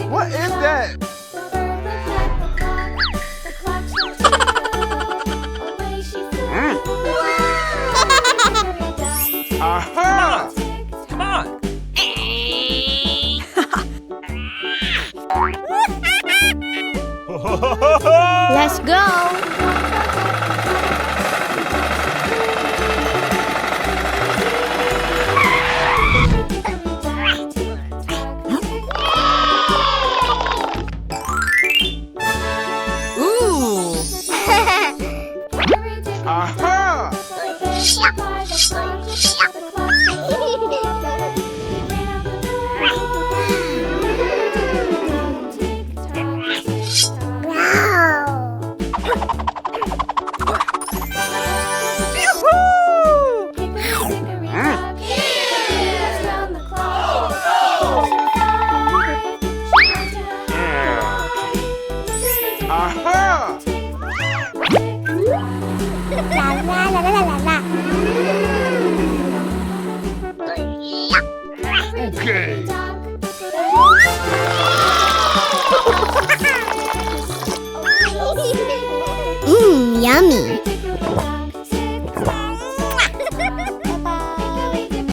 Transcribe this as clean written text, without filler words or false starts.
What is that? Aha! Come on. Let's go. Ooh. Aha! Aha! La la la la la la. Okay. Yummy.